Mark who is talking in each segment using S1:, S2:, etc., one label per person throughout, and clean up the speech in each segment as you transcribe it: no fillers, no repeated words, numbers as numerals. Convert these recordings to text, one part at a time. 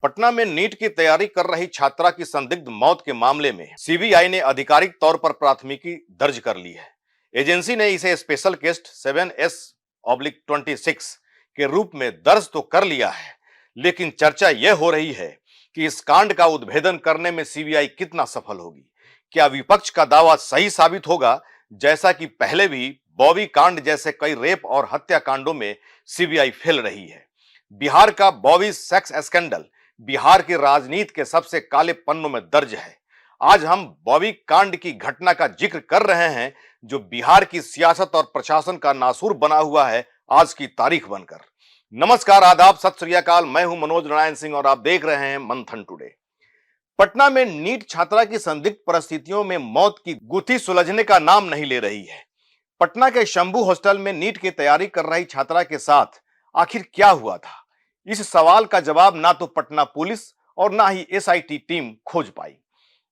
S1: पटना में नीट की तैयारी कर रही छात्रा की संदिग्ध मौत के मामले में सीबीआई ने आधिकारिक तौर पर प्राथमिकी दर्ज कर ली है। एजेंसी ने इसे स्पेशल केस 7S/26 के रूप में दर्ज तो कर लिया है, लेकिन चर्चा यह हो रही है कि इस कांड का उद्भेदन करने में सीबीआई कितना सफल होगी। क्या विपक्ष का दावा सही साबित होगा, जैसा कि पहले भी बॉबी कांड जैसे कई रेप और हत्या कांडों में सीबीआई फेल रही है। बिहार का बॉबी सेक्स स्कैंडल बिहार की राजनीति के सबसे काले पन्नों में दर्ज है। आज हम बॉबी कांड की घटना का जिक्र कर रहे हैं, जो बिहार की सियासत और प्रशासन का नासूर बना हुआ है आज की तारीख बनकर। नमस्कार, आदाब, सत श्री अकाल। मैं हूं मनोज नारायण सिंह और आप देख रहे हैं मंथन टुडे। पटना में नीट छात्रा की संदिग्ध परिस्थितियों में मौत की गुत्थी सुलझने का नाम नहीं ले रही है। पटना के शंभू हॉस्टल में नीट की तैयारी कर रही छात्रा के साथ आखिर क्या हुआ था, इस सवाल का जवाब ना तो पटना पुलिस और ना ही एसआईटी टीम खोज पाई।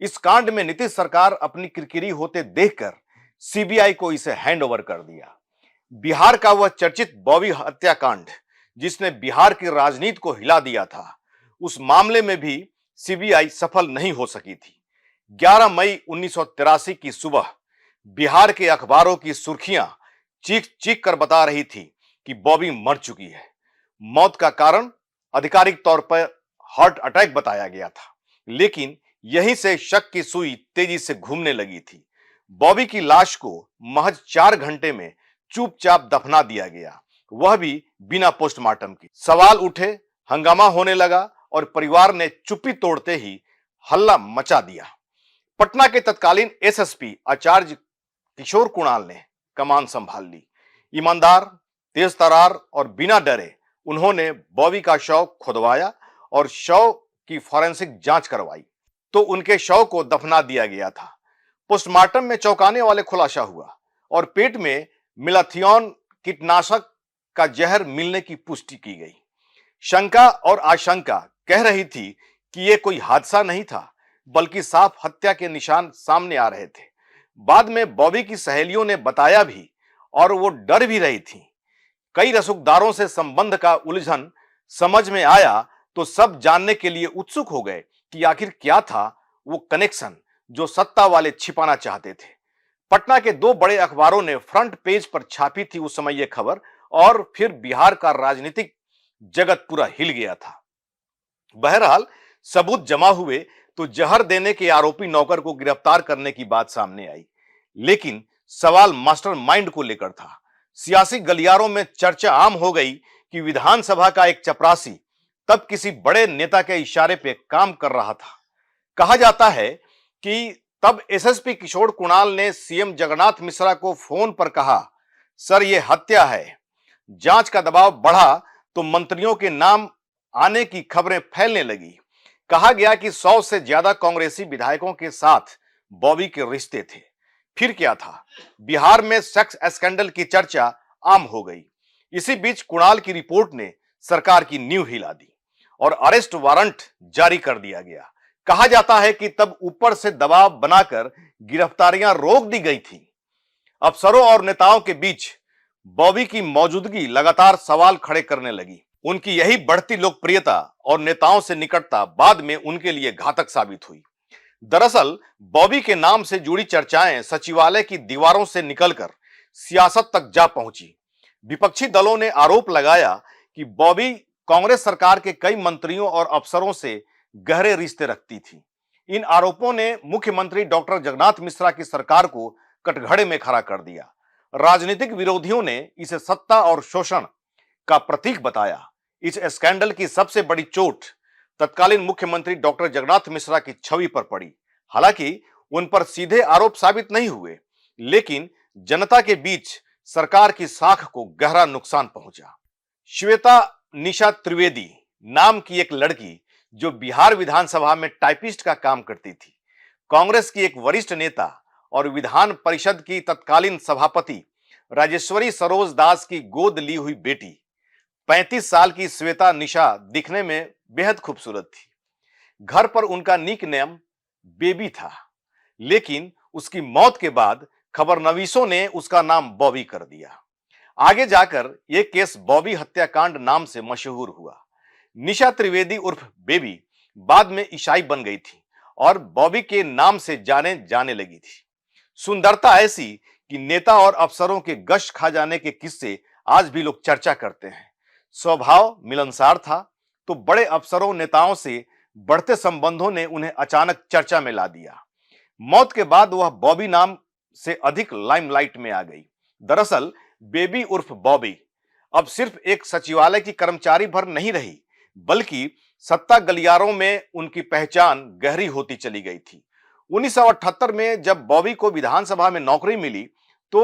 S1: इस कांड में नीतीश सरकार अपनी किरकिरी होते देखकर सीबीआई को इसे हैंडओवर कर दिया। बिहार का वह चर्चित बॉबी हत्याकांड, जिसने बिहार की राजनीति को हिला दिया था, उस मामले में भी सीबीआई सफल नहीं हो सकी थी। 11 मई 1983 की सुबह बिहार के अखबारों की सुर्खियां चीख चीख कर बता रही थी कि बॉबी मर चुकी है। मौत का कारण आधिकारिक तौर पर हार्ट अटैक बताया गया था, लेकिन यहीं से शक की सुई तेजी से घूमने लगी थी। बॉबी की लाश को महज 4 घंटे में चुपचाप दफना दिया गया, वह भी बिना पोस्टमार्टम के। सवाल उठे, हंगामा होने लगा और परिवार ने चुप्पी तोड़ते ही हल्ला मचा दिया। पटना के तत्कालीन एसएसपी आचार्य किशोर कुणाल ने कमान संभाल ली। ईमानदार, तेज तर्रार और बिना डरे उन्होंने बॉबी का शव खुदवाया और शव की फॉरेंसिक जांच करवाई, तो उनके शव को दफना दिया गया था। पोस्टमार्टम में चौंकाने वाले खुलासा हुआ और पेट में मिलाथियोन कीटनाशक का जहर मिलने की पुष्टि की गई। शंका और आशंका कह रही थी कि यह कोई हादसा नहीं था, बल्कि साफ हत्या के निशान सामने आ रहे थे। बाद में बॉबी की सहेलियों ने बताया भी, और वो डर भी रही थी। कई रसूखदारों से संबंध का उलझन समझ में आया तो सब जानने के लिए उत्सुक हो गए कि आखिर क्या था वो कनेक्शन जो सत्ता वाले छिपाना चाहते थे। पटना के 2 बड़े अखबारों ने फ्रंट पेज पर छापी थी उस समय यह खबर, और फिर बिहार का राजनीतिक जगत पूरा हिल गया था। बहरहाल सबूत जमा हुए तो जहर देने के आरोपी नौकर को गिरफ्तार करने की बात सामने आई, लेकिन सवाल मास्टरमाइंड को लेकर था। सियासी गलियारों में चर्चा आम हो गई कि विधानसभा का एक चपरासी तब किसी बड़े नेता के इशारे पे काम कर रहा था। कहा जाता है कि तब एसएसपी किशोर कुणाल ने सीएम जगन्नाथ मिश्रा को फोन पर कहा, सर ये हत्या है। जांच का दबाव बढ़ा तो मंत्रियों के नाम आने की खबरें फैलने लगी। कहा गया कि 100 से ज्यादा कांग्रेसी विधायकों के साथ बॉबी के रिश्ते थे। फिर क्या था, बिहार में सेक्स स्कैंडल की चर्चा आम हो गई। इसी बीच कुणाल की रिपोर्ट ने सरकार की नींव हिला दी और अरेस्ट वारंट जारी कर दिया गया। कहा जाता है कि तब ऊपर से दबाव बनाकर गिरफ्तारियां रोक दी गई थी। अफसरों और नेताओं के बीच बॉबी की मौजूदगी लगातार सवाल खड़े करने लगी। उनकी यही बढ़ती लोकप्रियता और नेताओं से निकटता बाद में उनके लिए घातक साबित हुई। दरअसल बॉबी के नाम से जुड़ी चर्चाएं सचिवालय की दीवारों से निकलकर सियासत तक जा पहुंची। विपक्षी दलों ने आरोप लगाया कि बॉबी कांग्रेस सरकार के कई मंत्रियों और अफसरों से गहरे रिश्ते रखती थी। इन आरोपों ने मुख्यमंत्री डॉक्टर जगन्नाथ मिश्रा की सरकार को कटघरे में खड़ा कर दिया। राजनीतिक विरोधियों ने इसे सत्ता और शोषण का प्रतीक बताया। इस स्कैंडल की सबसे बड़ी चोट तत्कालीन मुख्यमंत्री डॉक्टर जगन्नाथ मिश्रा की छवि पर पड़ी। हालांकि उन पर सीधे आरोप साबित नहीं हुए, लेकिन जनता के बीच सरकार की साख को गहरा नुकसान पहुंचा। श्वेता निशा त्रिवेदी नाम की एक लड़की, जो बिहार विधानसभा में टाइपिस्ट का काम करती थी, कांग्रेस की एक वरिष्ठ नेता और विधान परिषद की तत्कालीन सभापति राजेश्वरी सरोज दास की गोद ली हुई बेटी 35 साल की श्वेता निशा दिखने में बेहद खूबसूरत थी। घर पर उनका निक नेम बेबी था, लेकिन उसकी मौत के बाद खबरनवीसों ने उसका नाम बॉबी कर दिया। आगे जाकर यह केस बॉबी हत्याकांड नाम से मशहूर हुआ। निशा त्रिवेदी उर्फ बेबी बाद में ईसाई बन गई थी और बॉबी के नाम से जाने जाने लगी थी। सुंदरता ऐसी कि नेता और अफसरों के गश्त खा जाने के किस्से आज भी लोग चर्चा करते हैं। स्वभाव मिलनसार था तो बड़े अफसरों नेताओं से बढ़ते संबंधों ने उन्हें अचानक चर्चा में ला दिया। मौत के बाद वह बॉबी नाम से अधिक लाइमलाइट में आ गई। दरअसल बेबी उर्फ बॉबी अब सिर्फ एक सचिवालय की कर्मचारी भर नहीं रही, बल्कि सत्ता गलियारों में उनकी पहचान गहरी होती चली गई थी। 1978 में जब बॉबी को विधानसभा में नौकरी मिली तो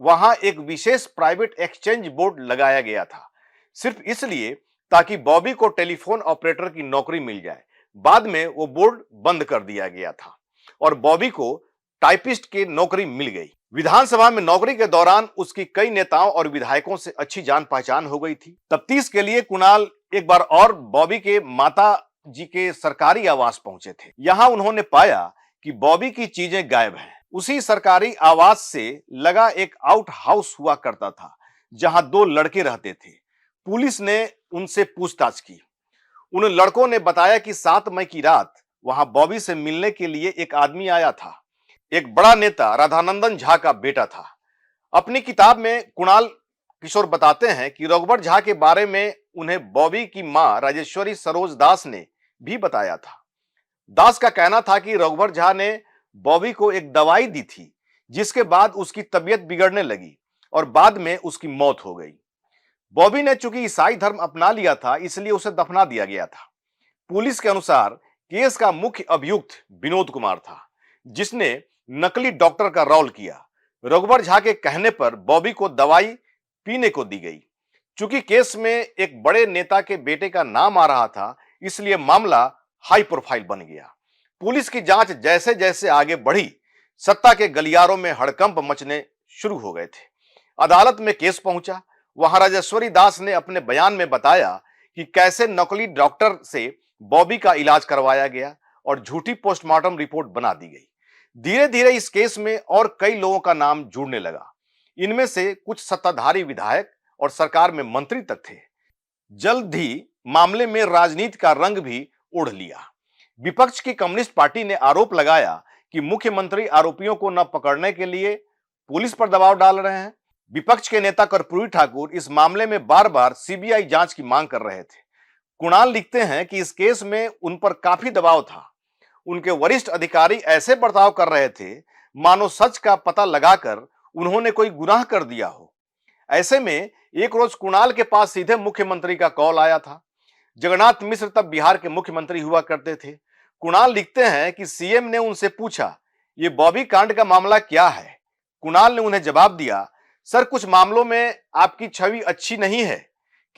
S1: वहां एक विशेष प्राइवेट एक्सचेंज बोर्ड लगाया गया था, सिर्फ इसलिए ताकि बॉबी को टेलीफोन ऑपरेटर की नौकरी मिल जाए। बाद में वो बोर्ड बंद कर दिया गया था और बॉबी को टाइपिस्ट की नौकरी मिल गई। विधानसभा में नौकरी के दौरान उसकी कई नेताओं और विधायकों से अच्छी जान पहचान हो गई थी। तफ्तीश के लिए कुणाल एक बार और बॉबी के माता जी के सरकारी आवास पहुंचे थे। यहां उन्होंने पाया कि बॉबी की चीजें गायब हैं। उसी सरकारी आवास से लगा एक आउट हाउस हुआ करता था जहां 2 लड़के रहते थे। पुलिस ने उनसे पूछताछ की। उन लड़कों ने बताया कि 7 मई की रात वहां बॉबी से मिलने के लिए एक आदमी आया था। एक बड़ा नेता राधानंदन झा का बेटा था। अपनी किताब में कुणाल किशोर बताते हैं कि रघुवर झा के बारे में उन्हें बॉबी की मां राजेश्वरी सरोज दास ने भी बताया था। दास का कहना था कि रघुवर झा ने बॉबी को एक दवाई दी थी, जिसके बाद उसकी तबीयत बिगड़ने लगी और बाद में उसकी मौत हो गई। बॉबी ने चूंकि ईसाई धर्म अपना लिया था, इसलिए उसे दफना दिया गया था। पुलिस के अनुसार केस का मुख्य अभियुक्त विनोद कुमार था, जिसने नकली डॉक्टर का रोल किया। रघुवर झा के कहने पर बॉबी को दवाई पीने को दी गई। चूंकि केस में एक बड़े नेता के बेटे का नाम आ रहा था, इसलिए मामला हाई प्रोफाइल बन गया। पुलिस की जांच जैसे जैसे आगे बढ़ी, सत्ता के गलियारों में हड़कंप मचने शुरू हो गए थे। अदालत में केस पहुंचा। वहां राजेश्वरी दास ने अपने बयान में बताया कि कैसे नकली डॉक्टर से बॉबी का इलाज करवाया गया और झूठी पोस्टमार्टम रिपोर्ट बना दी गई। धीरे धीरे इस केस में और कई लोगों का नाम जुड़ने लगा। इनमें से कुछ सत्ताधारी विधायक और सरकार में मंत्री तक थे। जल्द ही मामले में राजनीति का रंग भी ओढ़ लिया। विपक्ष की कम्युनिस्ट पार्टी ने आरोप लगाया कि मुख्यमंत्री आरोपियों को न पकड़ने के लिए पुलिस पर दबाव डाल रहे हैं। विपक्ष के नेता कर्पूरी ठाकुर इस मामले में बार बार सीबीआई जांच की मांग कर रहे थे। कुणाल लिखते हैं कि इस केस में उन पर काफी दबाव था। उनके वरिष्ठ अधिकारी ऐसे बर्ताव कर रहे थे मानो सच का पता लगाकर उन्होंने कोई गुनाह कर दिया हो। ऐसे में एक रोज कुणाल के पास सीधे मुख्यमंत्री का कॉल आया था। जगन्नाथ मिश्र तब बिहार के मुख्यमंत्री हुआ करते थे। कुणाल लिखते हैं कि सीएम ने उनसे पूछा, ये बॉबी कांड का मामला क्या है? कुणाल ने उन्हें जवाब दिया, सर कुछ मामलों में आपकी छवि अच्छी नहीं है,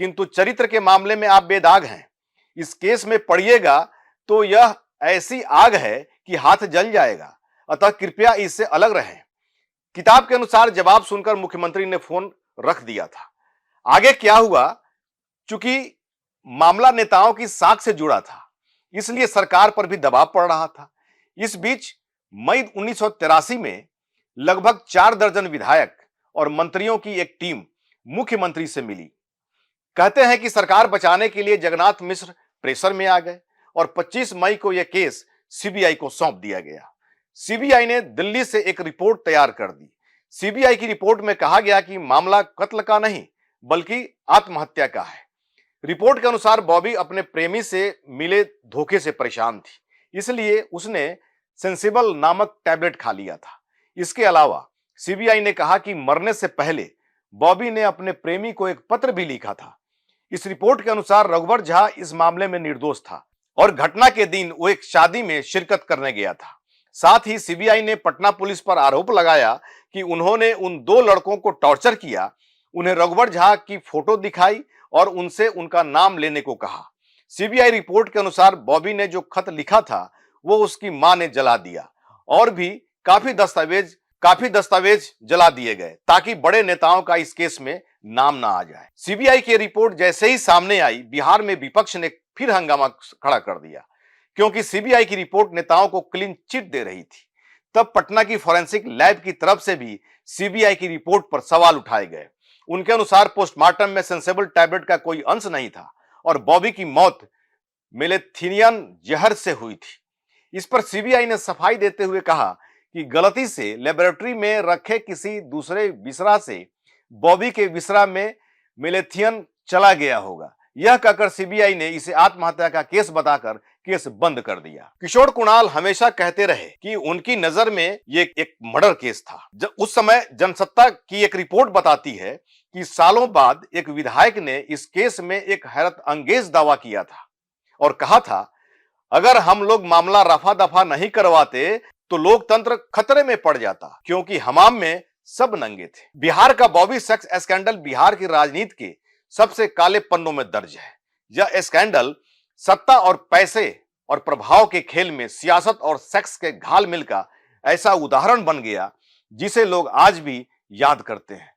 S1: किंतु चरित्र के मामले में आप बेदाग हैं। इस केस में पड़िएगा तो यह ऐसी आग है कि हाथ जल जाएगा, अतः कृपया इससे अलग रहें। किताब के अनुसार जवाब सुनकर मुख्यमंत्री ने फोन रख दिया था। आगे क्या हुआ? चूंकि मामला नेताओं की साख से जुड़ा था, इसलिए सरकार पर भी दबाव पड़ रहा था। इस बीच मई 1983 में लगभग 4 दर्जन विधायक और मंत्रियों की एक टीम मुख्यमंत्री से मिली। कहते हैं कि सरकार बचाने के लिए जगन्नाथ मिश्र प्रेशर में आ गए और 25 मई को यह केस सीबीआई को सौंप दिया गया। सीबीआई ने दिल्ली से एक रिपोर्ट तैयार कर दी। सीबीआई की रिपोर्ट में कहा गया कि मामला कत्ल का नहीं बल्कि आत्महत्या का है। रिपोर्ट के अनुसार बॉबी अपने प्रेमी से मिले धोखे से परेशान थी, इसलिए उसने सेंसिबल नामक टैबलेट खा लिया था। इसके अलावा सीबीआई ने कहा कि मरने से पहले बॉबी ने अपने प्रेमी को एक पत्र भी लिखा था। इस रिपोर्ट के अनुसार रघुवर झा इस मामले में निर्दोष था और घटना के दिन वो एक शादी में शिरकत करने गया था। साथ ही सीबीआई ने पटना पुलिस पर आरोप लगाया कि उन्होंने उन 2 लड़कों को टॉर्चर किया, उन्हें रघुवर झा की फोटो दिखाई और उनसे उनका नाम लेने को कहा। सीबीआई रिपोर्ट के अनुसार बॉबी ने जो खत लिखा था वो उसकी मां ने जला दिया और भी काफी दस्तावेज जला दिए गए ताकि बड़े नेताओं का इस केस में नाम ना आ जाए। सीबीआई की रिपोर्ट जैसे ही सामने आई, बिहार में विपक्ष ने फिर हंगामा खड़ा कर दिया, क्योंकि सीबीआई की रिपोर्ट नेताओं को क्लीन चिट दे रही थी। तब पटना की फॉरेंसिक लैब की तरफ से भी सीबीआई की रिपोर्ट पर सवाल उठाए गए। उनके अनुसार पोस्टमार्टम में सेंसेबल टैबलेट का कोई अंश नहीं था और बॉबी की मौत मेलेथिनियन जहर से हुई थी। इस पर सीबीआई ने सफाई देते हुए कहा कि गलती से लेबोरेटरी में रखे किसी दूसरे विसरा से बॉबी के विसरा में मेलेथियन चला गया होगा। यह कहकर सीबीआई ने इसे आत्महत्या का केस बताकर केस बंद कर दिया। किशोर कुणाल हमेशा कहते रहे कि उनकी नजर में ये एक मर्डर केस था। उस समय जनसत्ता की एक रिपोर्ट बताती है कि सालों बाद एक विधायक ने इस केस में एक हैरत अंगेज दावा किया था और कहा था, अगर हम लोग मामला रफा दफा नहीं करवाते तो लोकतंत्र खतरे में पड़ जाता, क्योंकि हमाम में सब नंगे थे। बिहार का बॉबी सेक्स स्कैंडल बिहार की राजनीति के सबसे काले पन्नों में दर्ज है। यह स्कैंडल सत्ता और पैसे और प्रभाव के खेल में सियासत और सेक्स के घाल मिलकर ऐसा उदाहरण बन गया जिसे लोग आज भी याद करते हैं।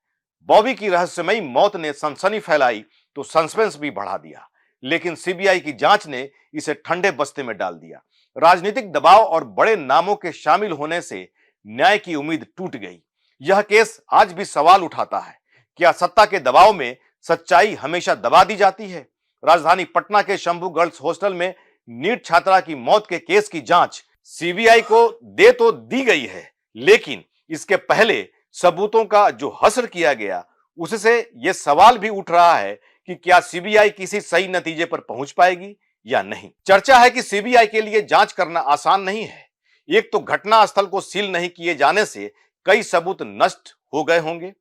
S1: बॉबी की रहस्यमयी मौत ने सनसनी फैलाई तो सस्पेंस भी बढ़ा दिया, लेकिन सीबीआई की जांच ने इसे ठंडे बस्ते में डाल दिया। राजनीतिक दबाव और बड़े नामों के शामिल होने से न्याय की उम्मीद टूट गई। यह केस आज भी सवाल उठाता है, क्या सत्ता के दबाव में सच्चाई हमेशा दबा दी जाती है? राजधानी पटना के शंभू गर्ल्स हॉस्टल में नीट छात्रा की मौत के केस की जांच सीबीआई को दे तो दी गई है, लेकिन इसके पहले सबूतों का जो हश्र किया गया उससे यह सवाल भी उठ रहा है कि क्या सीबीआई किसी सही नतीजे पर पहुंच पाएगी या नहीं। चर्चा है कि सीबीआई के लिए जांच करना आसान नहीं है। एक तो घटना स्थल को सील नहीं किए जाने से कई सबूत नष्ट हो गए होंगे।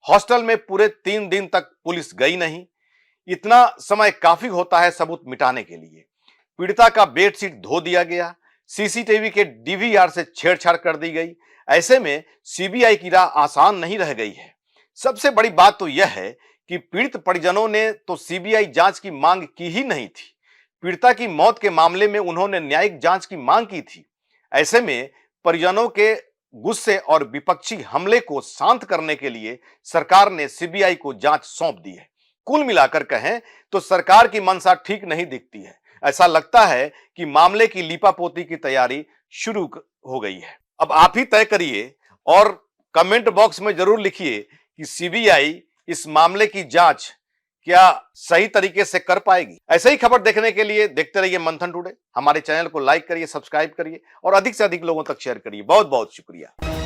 S1: हॉस्टल में पूरे 3 दिन तक पुलिस गई नहीं। इतना समय काफी होता है सबूत मिटाने के लिए। पीड़िता का बेडशीट धो दिया गया, सीसीटीवी के डीवीआर से छेड़छाड़ कर दी गई। ऐसे में सीबीआई की राह आसान नहीं रह गई है। सबसे बड़ी बात तो यह है कि पीड़ित परिजनों ने तो सीबीआई जांच की मांग की ही नहीं थी। पीड़िता की मौत के मामले में उन्होंने न्यायिक जांच की मांग की थी। ऐसे में परिजनों के गुस्से और विपक्षी हमले को शांत करने के लिए सरकार ने सीबीआई को जांच सौंप दी है। कुल मिलाकर कहें तो सरकार की मंशा ठीक नहीं दिखती है। ऐसा लगता है कि मामले की लीपापोती की तैयारी शुरू हो गई है। अब आप ही तय करिए और कमेंट बॉक्स में जरूर लिखिए कि सीबीआई इस मामले की जांच क्या सही तरीके से कर पाएगी। ऐसे ही खबर देखने के लिए देखते रहिए मंथन टुडे। हमारे चैनल को लाइक करिए, सब्सक्राइब करिए और अधिक से अधिक लोगों तक शेयर करिए। बहुत बहुत शुक्रिया।